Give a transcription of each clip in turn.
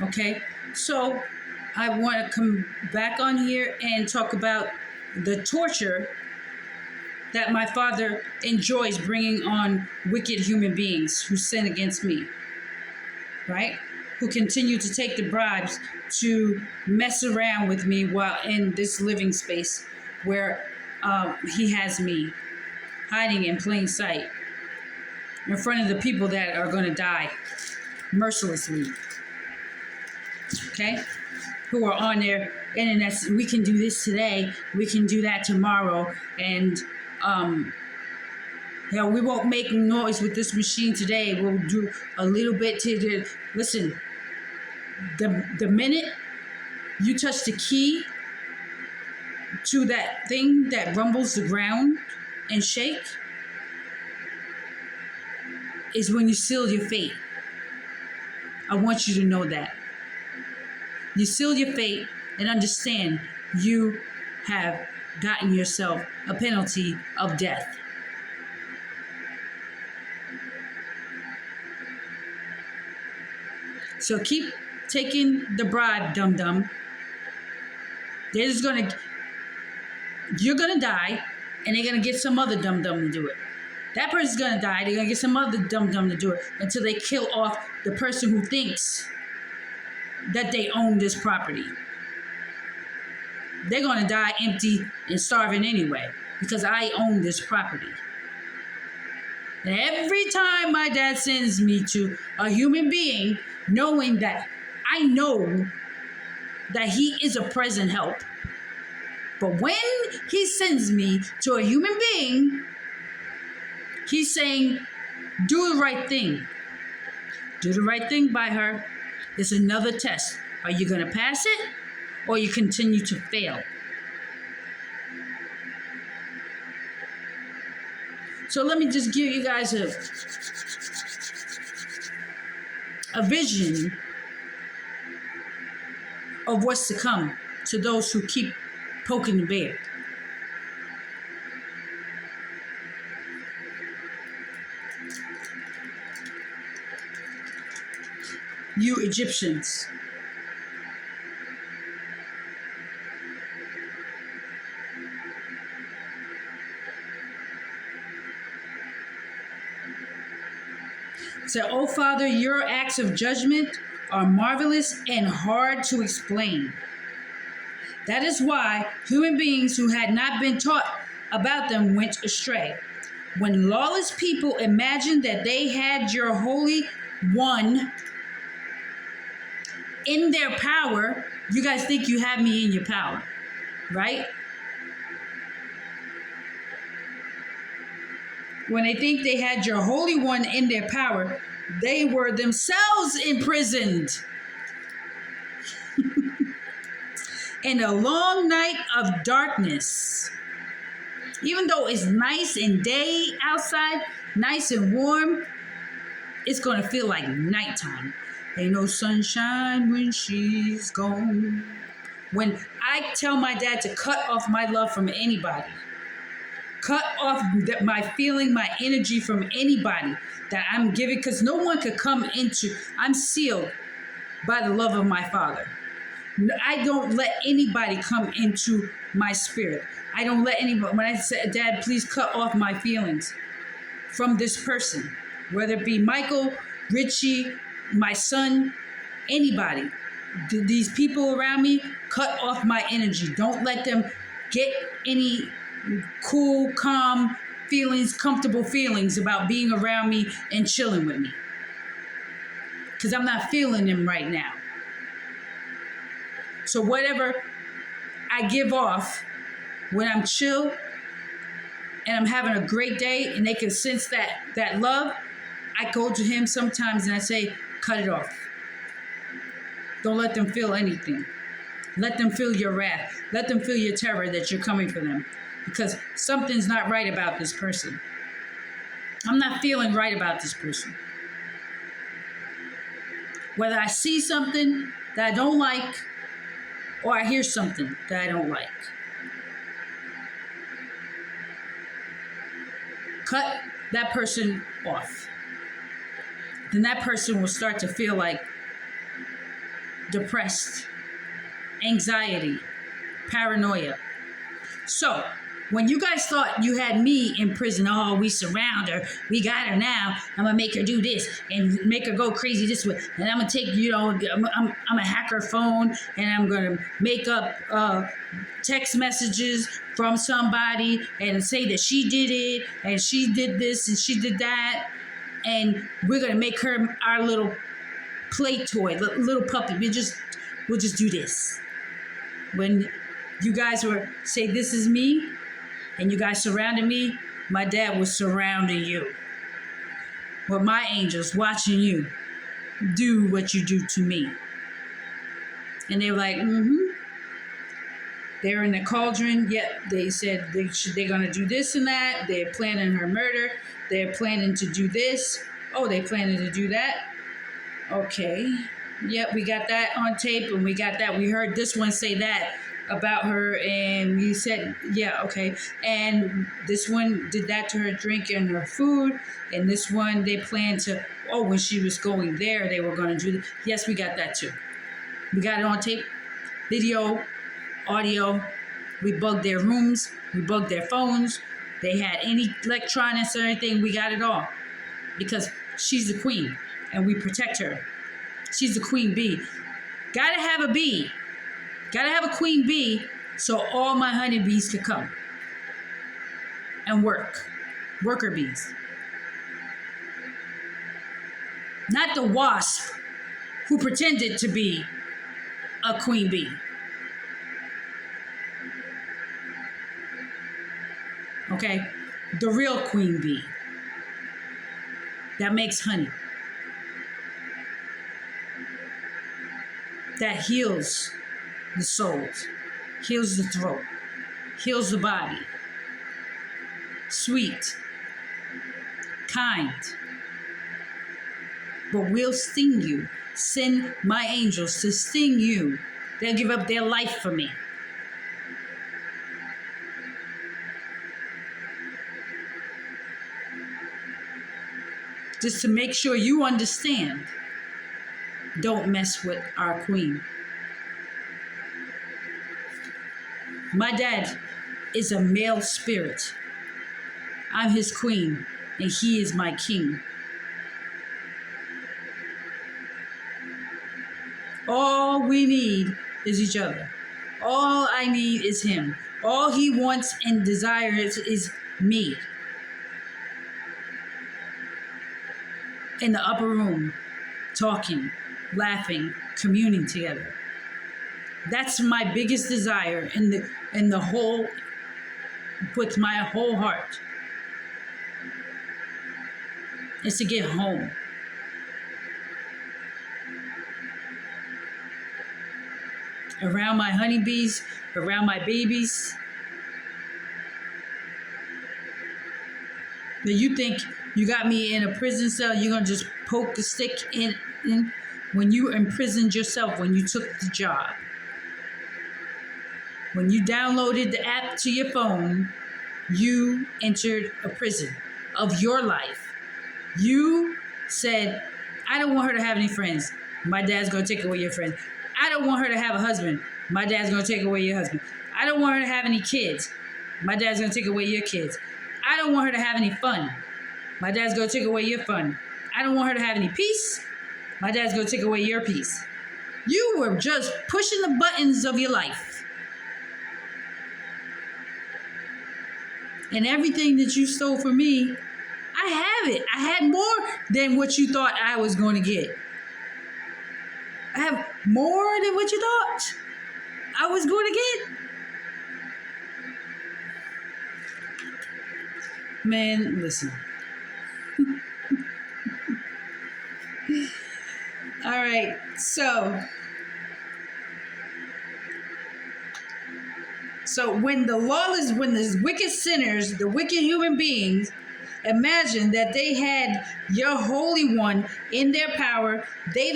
Okay, so I want to come back on here and talk about the torture that my father enjoys bringing on wicked human beings who sin against me, right? Who continue to take the bribes to mess around with me while in this living space where he has me hiding in plain sight in front of the people that are going to die mercilessly, okay? Who are on their internet. We can do this today, we can do that tomorrow, and we won't make noise with this machine today. We'll do a little bit to the. Listen, the minute you touch the key to that thing that rumbles the ground and shake, is when you seal your fate. I want you to know that. You seal your fate and understand you have gotten yourself a penalty of death. So keep taking the bribe, dum-dum. You're gonna die, and they're gonna get some other dum-dum to do it. That person's gonna die, they're gonna get some other dum-dum to do it until they kill off the person who thinks that they own this property. They're gonna die empty and starving anyway, because I own this property. And every time my dad sends me to a human being, knowing that I know that he is a present help, but when he sends me to a human being, he's saying, do the right thing. Do the right thing by her. It's another test. Are you going to pass it, or you continue to fail? So let me just give you guys a vision of what's to come to those who keep poking the bear. You Egyptians, say, "Oh Father, your acts of judgment are marvelous and hard to explain. That is why human beings who had not been taught about them went astray. When lawless people imagined that they had your Holy One in their power," you guys think you have me in your power, right? When they think they had your Holy One in their power, they were themselves imprisoned in a long night of darkness. Even though it's nice and day outside, nice and warm, it's going to feel like nighttime. Ain't no sunshine when she's gone. When I tell my dad to cut off my love from anybody, cut off my feeling, my energy from anybody that I'm giving, because no one could come into, I'm sealed by the love of my Father. I don't let anybody come into my spirit. I don't let anybody, when I say, Dad, please cut off my feelings from this person, whether it be Michael, Richie, my son, anybody. These people around me, cut off my energy. Don't let them get any cool, calm feelings, comfortable feelings about being around me and chilling with me. Because I'm not feeling them right now. So whatever I give off when I'm chill and I'm having a great day and they can sense that love, I go to him sometimes and I say, cut it off. Don't let them feel anything. Let them feel your wrath. Let them feel your terror that you're coming for them. Because something's not right about this person. I'm not feeling right about this person. Whether I see something that I don't like, or I hear something that I don't like. Cut that person off. Then that person will start to feel like depressed, anxiety, paranoia. So, when you guys thought you had me in prison, oh, we surround her, we got her now, I'm gonna make her do this and make her go crazy this way, and I'm gonna take, I'm gonna hack her phone, and I'm gonna make up text messages from somebody and say that she did it, and she did this, and she did that, and we're gonna make her our little play toy, little puppy. We'll just do this. When you guys were say, this is me, and you guys surrounded me, my dad was surrounding you with my angels watching you do what you do to me. And they were like, They're in the cauldron. Yep, they said they're going to do this and that. They're planning her murder. They're planning to do this. Oh, they planning to do that. Okay. Yep, we got that on tape, and we got that. We heard this one say that about her, and we said, yeah, okay. And this one did that to her drink and her food, and this one they planned to, when she was going there, they were going to do, yes, we got that too. We got it on tape, video, audio. We bugged their rooms, we bugged their phones. They had any electronics or anything, we got it all. Because she's the queen, and we protect her. She's the queen bee. Gotta have a bee. Gotta have a queen bee so all my honeybees could come and work. Worker bees. Not the wasp who pretended to be a queen bee. Okay? The real queen bee that makes honey. That heals the souls, heals the throat, heals the body. Sweet, kind. But we'll sting you. Send my angels to sting you. They'll give up their life for me. Just to make sure you understand. Don't mess with our queen. My dad is a male spirit. I'm his queen, and he is my king. All we need is each other. All I need is him. All he wants and desires is me. In the upper room, talking, laughing, communing together. That's my biggest desire in the whole, with my whole heart, is to get home. Around my honeybees, around my babies. But you think you got me in a prison cell, you're going to just poke a stick in when you imprisoned yourself, when you took the job. When you downloaded the app to your phone, you entered a prison of your life. You said, I don't want her to have any friends. My dad's going to take away your friends. I don't want her to have a husband. My dad's going to take away your husband. I don't want her to have any kids. My dad's going to take away your kids. I don't want her to have any fun. My dad's going to take away your fun. I don't want her to have any peace. My dad's going to take away your peace. You were just pushing the buttons of your life. And everything that you stole from me, I have it. I had more than what you thought I was going to get. I have more than what you thought I was going to get. Man, listen. All right, so when the wicked sinners, the wicked human beings, imagine that they had your Holy One in their power, they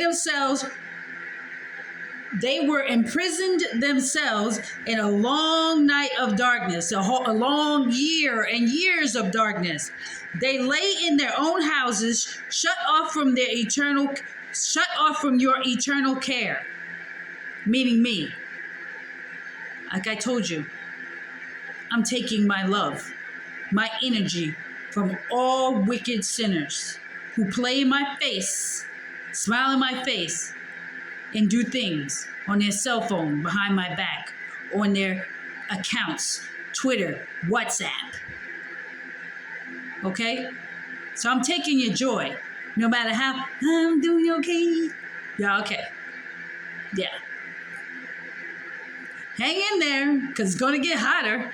were imprisoned themselves in a long night of darkness, a long year and years of darkness. They lay in their own houses, shut off from your eternal care. meaning me. Like I told you, I'm taking my love, my energy from all wicked sinners who play in my face, smile in my face, and do things on their cell phone behind my back, on their accounts, Twitter, WhatsApp. Okay? So I'm taking your joy, no matter how I'm doing okay. Yeah, okay. Yeah. Hang in there, because it's going to get hotter.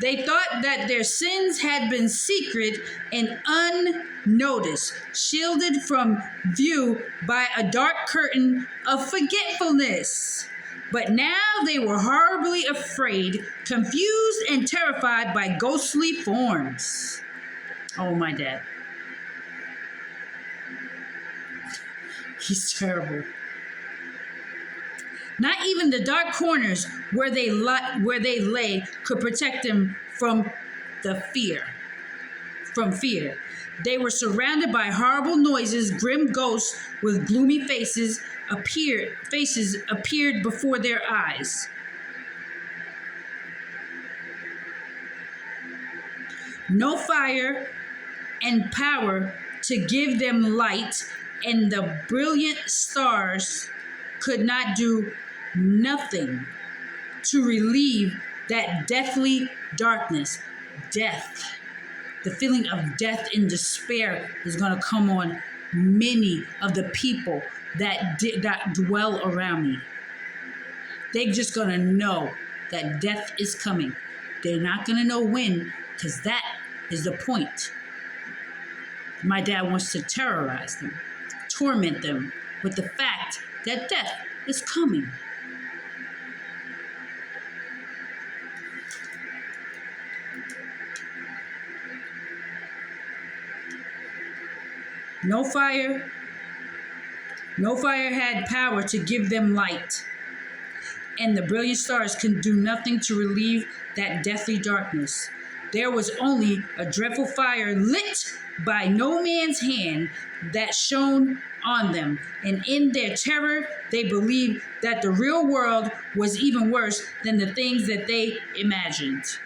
They thought that their sins had been secret and unnoticed, shielded from view by a dark curtain of forgetfulness. But now they were horribly afraid, confused and terrified by ghostly forms. Oh, my dad. He's terrible. Not even the dark corners where they lay could protect them from fear. They were surrounded by horrible noises. Grim ghosts with gloomy faces appeared before their eyes. No fire and power to give them light, and the brilliant stars could not do nothing to relieve that deathly darkness. Death. The feeling of death and despair is going to come on many of the people that dwell around me. They're just going to know that death is coming. They're not going to know when, because that is the point. My dad wants to terrorize them, torment them with the fact that death is coming. No fire had power to give them light, and the brilliant stars could do nothing to relieve that deathly darkness. There was only a dreadful fire lit by no man's hand that shone on them, and in their terror they believed that the real world was even worse than the things that they imagined.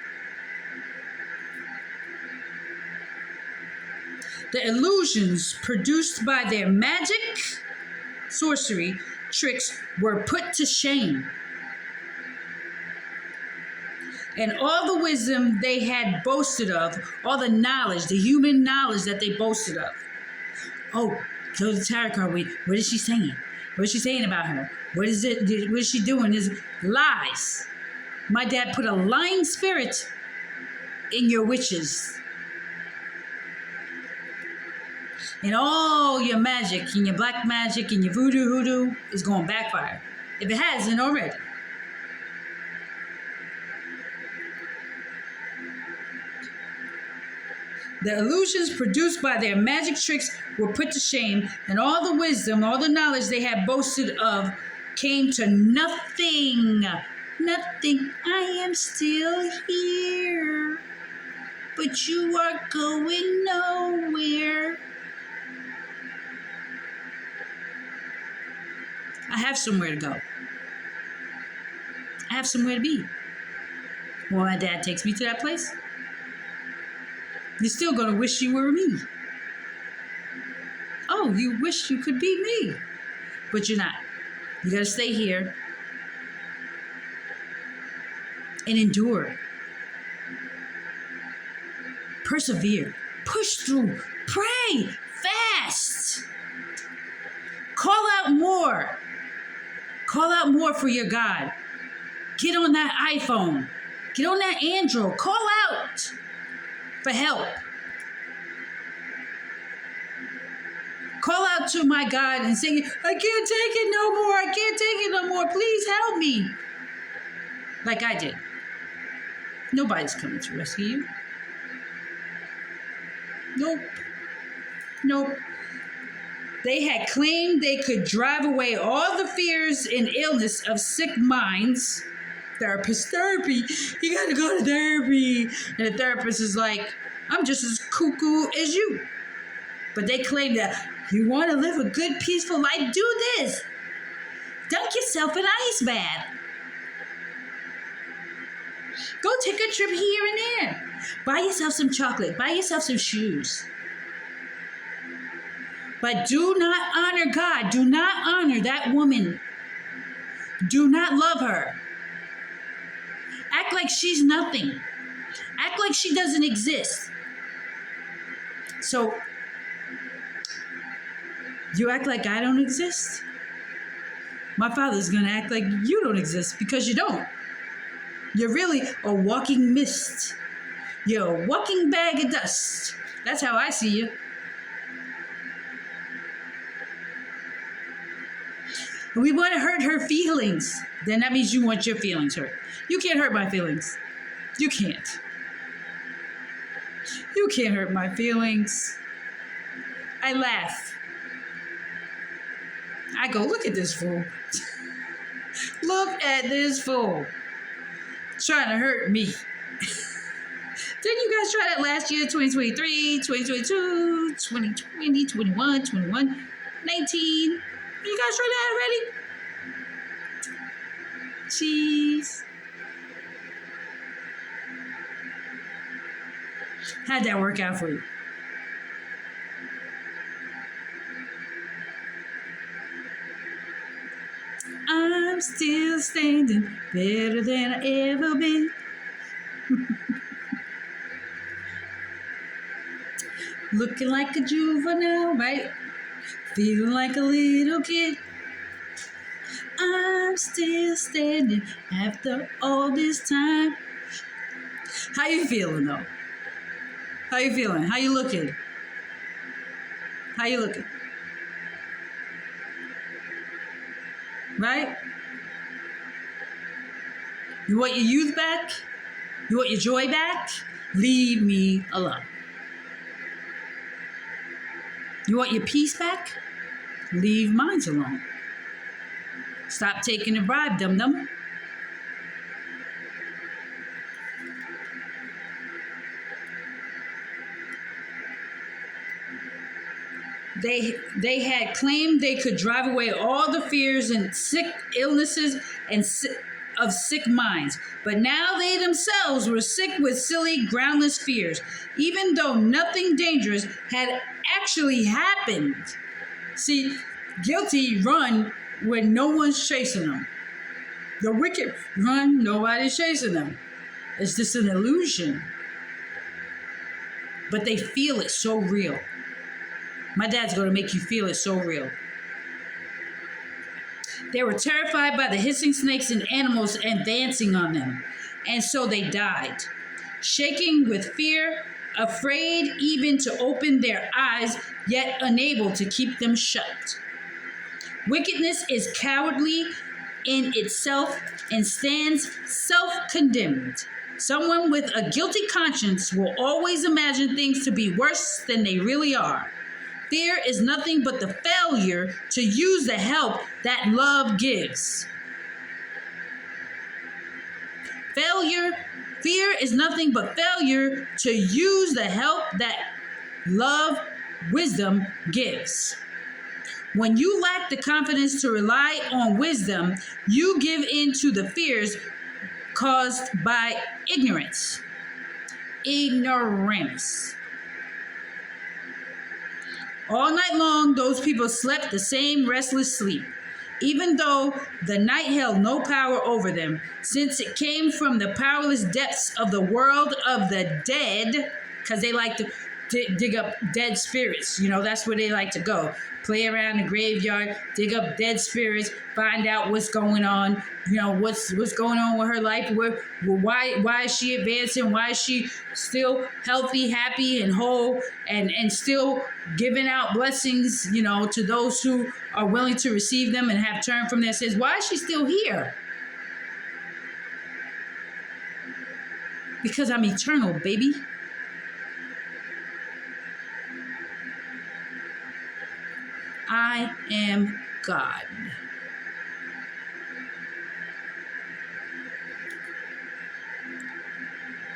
The illusions produced by their magic, sorcery, tricks were put to shame. And all the wisdom they had boasted of, all the knowledge, the human knowledge that they boasted of. Oh, so the tarot card, wait, what is she saying? What is she saying about her? What is she doing? Is lies. My dad put a lying spirit in your witches. And all your magic, and your black magic, and your voodoo hoodoo is going to backfire. If it hasn't already. The illusions produced by their magic tricks were put to shame, and all the wisdom, all the knowledge they had boasted of came to nothing. Nothing. I am still here, but you are going nowhere. I have somewhere to go. I have somewhere to be. Well, my dad takes me to that place. You're still going to wish you were me. Oh, you wish you could be me. But you're not. You got to stay here and endure. Persevere. Push through. Pray. Fast. Call out more. Call out more for your God. Get on that iPhone. Get on that Android. Call out for help. Call out to my God and say, I can't take it no more. I can't take it no more. Please help me. Like I did. Nobody's coming to rescue you. Nope. Nope. They had claimed they could drive away all the fears and illness of sick minds. Therapy. You gotta go to therapy. And the therapist is like, I'm just as cuckoo as you. But they claim that you want to live a good, peaceful life, do this. Dunk yourself in ice bath. Go take a trip here and there. Buy yourself some chocolate. Buy yourself some shoes. But do not honor God. Do not honor that woman. Do not love her. Act like she's nothing. Act like she doesn't exist. So, you act like I don't exist? My father's going to act like you don't exist because you don't. You're really a walking mist. You're a walking bag of dust. That's how I see you. We want to hurt her feelings. Then that means you want your feelings hurt. You can't hurt my feelings. You can't. You can't hurt my feelings. I laugh. I go, look at this fool. Look at this fool. Trying to hurt me. Didn't you guys try that last year? 2023, 2022, 2020, 21, 21, 19. You guys try that already? Jeez. How'd that work out for you? I'm still standing better than I ever been. Looking like a juvenile, right? Feeling like a little kid. I'm still standing after all this time. How you feeling though? How you feeling? How you looking? How you looking? Right? You want your youth back? You want your joy back? Leave me alone. You want your peace back? Leave mine alone. Stop taking a bribe, dum-dum. They had claimed they could drive away all the fears and sick illnesses and of sick minds. But now they themselves were sick with silly, groundless fears, even though nothing dangerous had actually happened. See, guilty run when no one's chasing them. The wicked run, nobody's chasing them. It's just an illusion. But they feel it so real. My dad's going to make you feel it so real. They were terrified by the hissing snakes and animals advancing on them, and so they died, shaking with fear, afraid even to open their eyes, yet unable to keep them shut. Wickedness is cowardly in itself and stands self-condemned. Someone with a guilty conscience will always imagine things to be worse than they really are. Fear is nothing but the failure to use the help that love gives. Fear is nothing but failure to use the help that love, wisdom gives. When you lack the confidence to rely on wisdom, you give in to the fears caused by ignorance. Ignorance. All night long, those people slept the same restless sleep, even though the night held no power over them, since it came from the powerless depths of the world of the dead, because they like to dig up dead spirits. You know, that's where they like to go. Play around the graveyard, dig up dead spirits, find out what's going on. You know, what's going on with her life. Why is she advancing? Why is she still healthy, happy, and whole, and still giving out blessings, you know, to those who are willing to receive them and have turned from their sins? Why is she still here? Because I'm eternal, baby. I am God.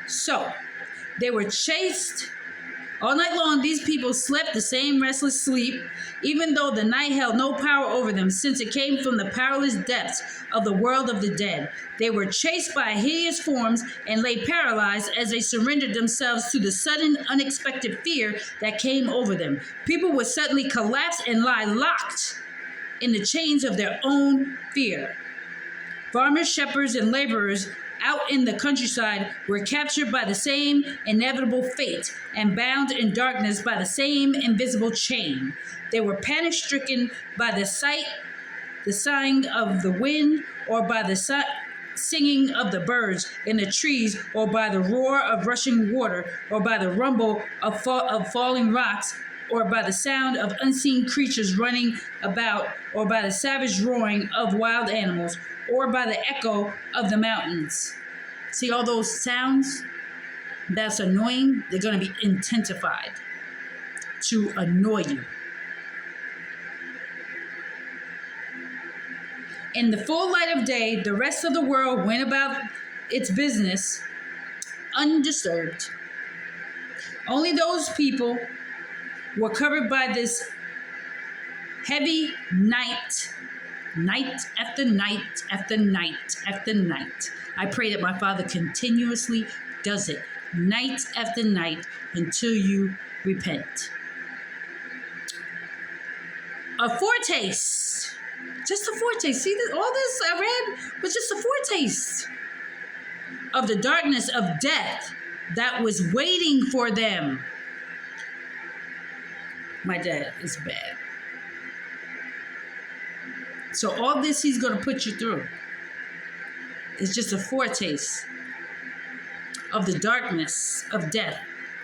So, they were chased All night long, these people slept the same restless sleep, even though the night held no power over them, since it came from the powerless depths of the world of the dead. They were chased by hideous forms and lay paralyzed as they surrendered themselves to the sudden, unexpected fear that came over them. People would suddenly collapse and lie locked in the chains of their own fear. Farmers, shepherds, and laborers out in the countryside were captured by the same inevitable fate and bound in darkness by the same invisible chain. They were panic-stricken by the sighing of the wind, or by the singing of the birds in the trees, or by the roar of rushing water, or by the rumble of falling rocks, or by the sound of unseen creatures running about, or by the savage roaring of wild animals, or by the echo of the mountains. See all those sounds? That's annoying. They're going to be intensified to annoy you. In the full light of day, the rest of the world went about its business undisturbed. Only those people were covered by this heavy night after night after night after night. I pray that my Father continuously does it night after night until you repent. A foretaste, just a foretaste. See, all this I read was just a foretaste of the darkness of death that was waiting for them. My dad is bad. So all this he's going to put you through is just a foretaste of the darkness of death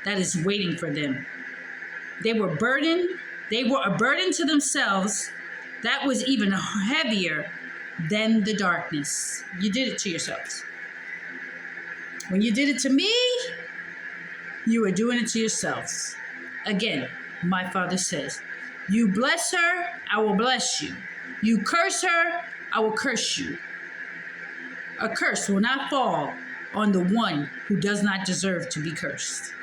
that is waiting for them. They were burdened. They were a burden to themselves that was even heavier than the darkness. You did it to yourselves. When you did it to me, you were doing it to yourselves. Again, my Father says, you bless her, I will bless you. You curse her, I will curse you. A curse will not fall on the one who does not deserve to be cursed.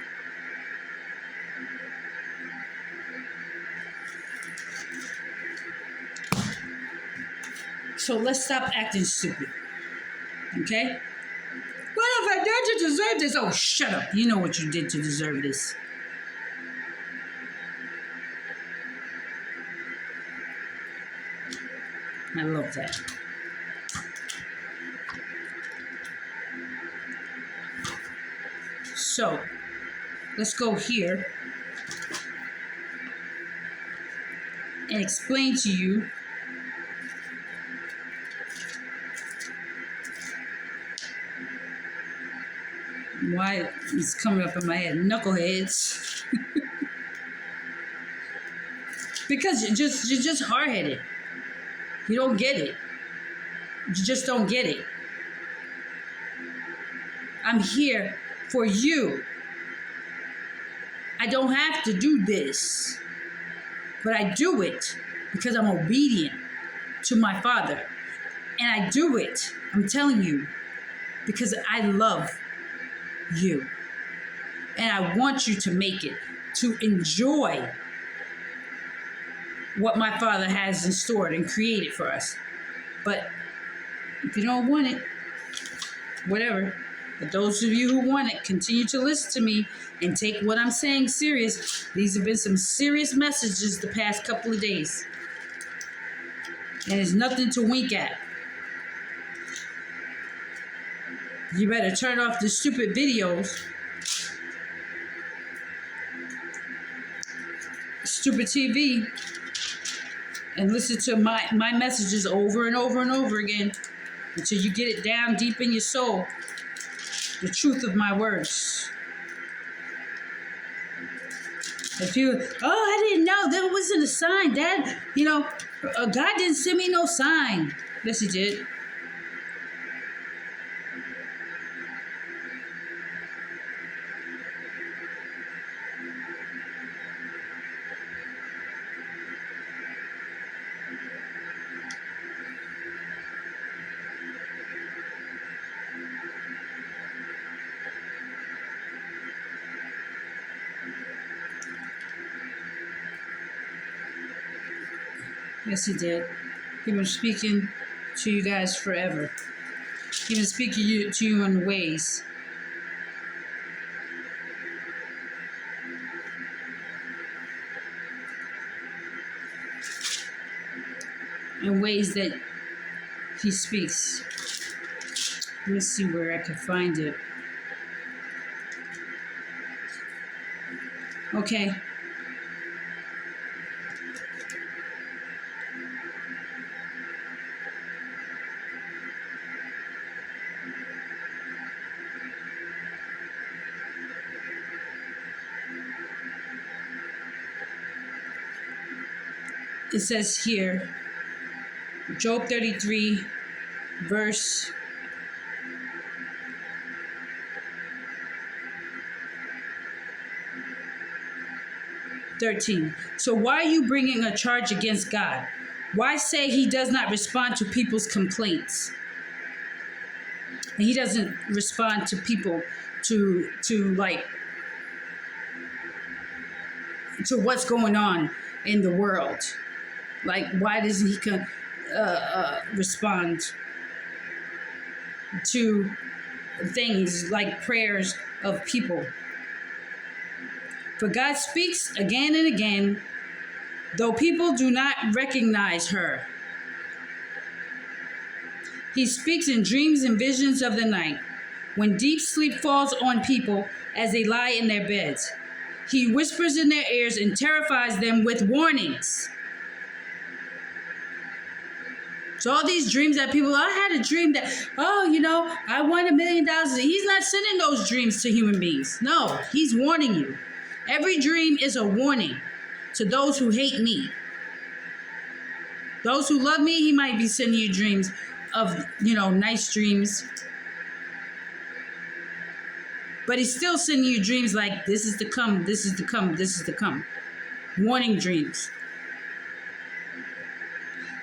So let's stop acting stupid. Okay? What have I done to deserve this? Oh, shut up. You know what you did to deserve this. I love that. So, let's go here and explain to you why it's coming up in my head. Knuckleheads. Because you're just hard-headed. You don't get it. You just don't get it. I'm here for you. I don't have to do this, but I do it because I'm obedient to my Father. And I do it, I'm telling you, because I love you. And I want you to make it, to enjoy what my Father has in store and created for us. But if you don't want it, whatever. But those of you who want it, continue to listen to me and take what I'm saying serious. These have been some serious messages the past couple of days. And it's nothing to wink at. You better turn off the stupid videos. Stupid TV. And listen to my messages over and over and over again until you get it down deep in your soul. The truth of my words. If you, I didn't know. That wasn't a sign, Dad. God didn't send me no sign. Yes, he did. Yes, he did. He been speaking to you guys forever. He been speaking to you in ways. In ways that he speaks. Let's see where I can find it. Okay. It says here, Job 33, verse 13. So why are you bringing a charge against God? Why say he does not respond to people's complaints? And he doesn't respond to people to what's going on in the world. Like, why doesn't he respond to things like prayers of people? For God speaks again and again, though people do not recognize her. He speaks in dreams and visions of the night, when deep sleep falls on people as they lie in their beds. He whispers in their ears and terrifies them with warnings. So all these dreams that people, I had a dream that, I won $1 million. He's not sending those dreams to human beings. No, he's warning you. Every dream is a warning to those who hate me. Those who love me, he might be sending you dreams of, nice dreams. But he's still sending you dreams like, this is to come, this is to come, this is to come. Warning dreams.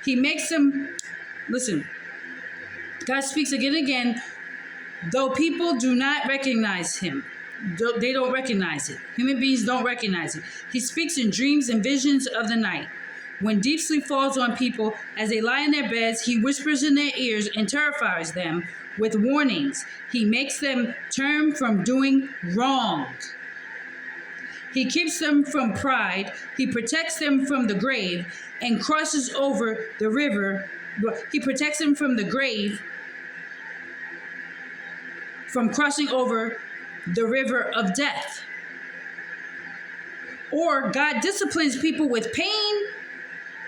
He makes them, listen, God speaks again and again, though people do not recognize him. They don't recognize it. Human beings don't recognize it. He speaks in dreams and visions of the night. When deep sleep falls on people as they lie in their beds, he whispers in their ears and terrifies them with warnings. He makes them turn from doing wrong. He keeps them from pride. He protects them from the grave and crosses over the river. He protects them from the grave, from crossing over the river of death. Or God disciplines people with pain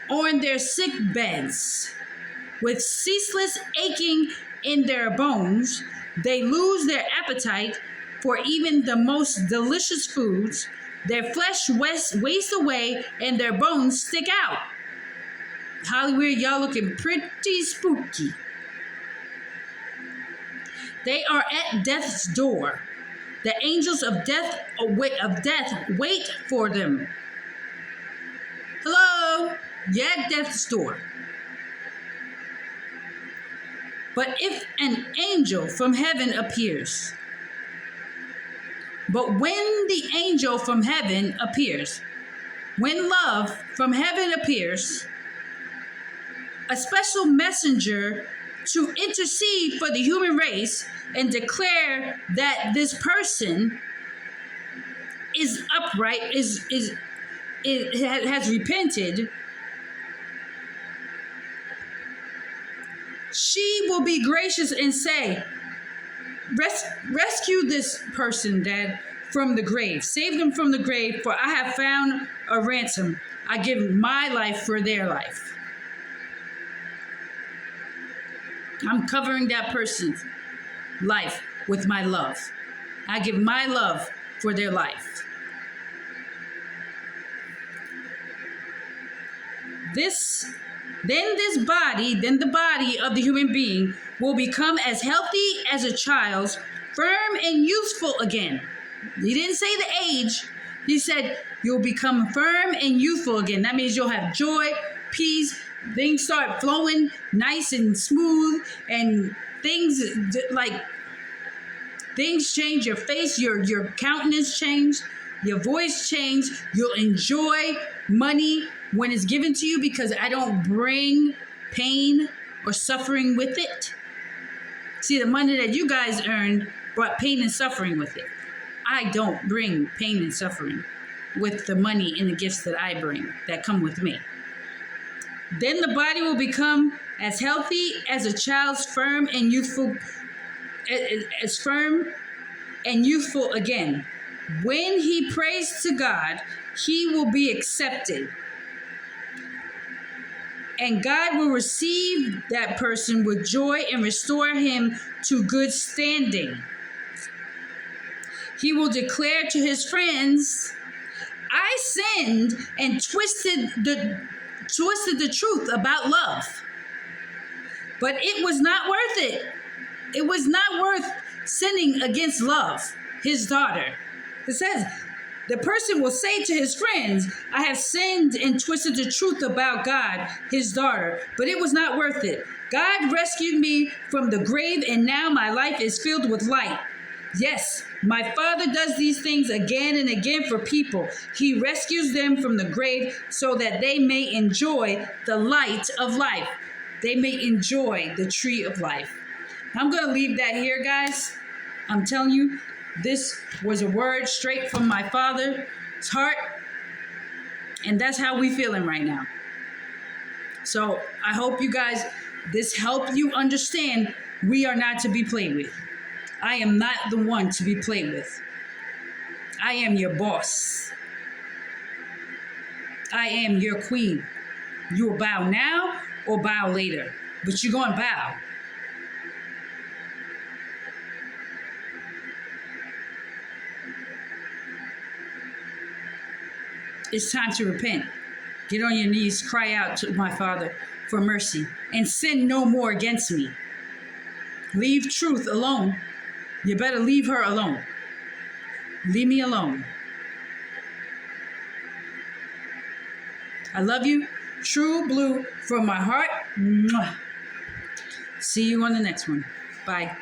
on their sick beds, with ceaseless aching in their bones. They lose their appetite for even the most delicious foods. Their flesh wastes away and their bones stick out. Hollywood, y'all looking pretty spooky. They are at death's door. The angels of death wait for them. Hello? You're at death's door. But if an angel from heaven appears, when love from heaven appears, a special messenger to intercede for the human race and declare that this person is upright, has repented, she will be gracious and say, rescue this person, Dad, from the grave. Save them from the grave, for I have found a ransom. I give my life for their life. I'm covering that person's life with my love. I give my love for their life. Then the body of the human being will become as healthy as a child's, firm and useful again. He didn't say the age. He said you'll become firm and youthful again. That means you'll have joy, peace, things start flowing nice and smooth, and things change. Your face, your countenance change, your voice change. You'll enjoy money when it's given to you, because I don't bring pain or suffering with it. See, the money that you guys earned brought pain and suffering with it. I don't bring pain and suffering with the money and the gifts that I bring that come with me. Then the body will become as healthy as a child's, firm and youthful, as firm and youthful again. When he prays to God, he will be accepted. And God will receive that person with joy and restore him to good standing. He will declare to his friends, I sinned and twisted the truth about love. But it was not worth it. It was not worth sinning against love, his daughter. It says, the person will say to his friends, I have sinned and twisted the truth about God, his daughter, but it was not worth it. God rescued me from the grave, and now my life is filled with light. Yes, my Father does these things again and again for people. He rescues them from the grave so that they may enjoy the light of life. They may enjoy the tree of life. I'm going to leave that here, guys. I'm telling you, this was a word straight from my Father's heart. And that's how we feeling right now. So I hope you guys, this helped you understand we are not to be played with. I am not the one to be played with. I am your boss. I am your queen. You will bow now or bow later, but you're going to bow. It's time to repent. Get on your knees, cry out to my Father for mercy, and sin no more against me. Leave truth alone. You better leave her alone. Leave me alone. I love you. True blue from my heart. Mwah. See you on the next one. Bye.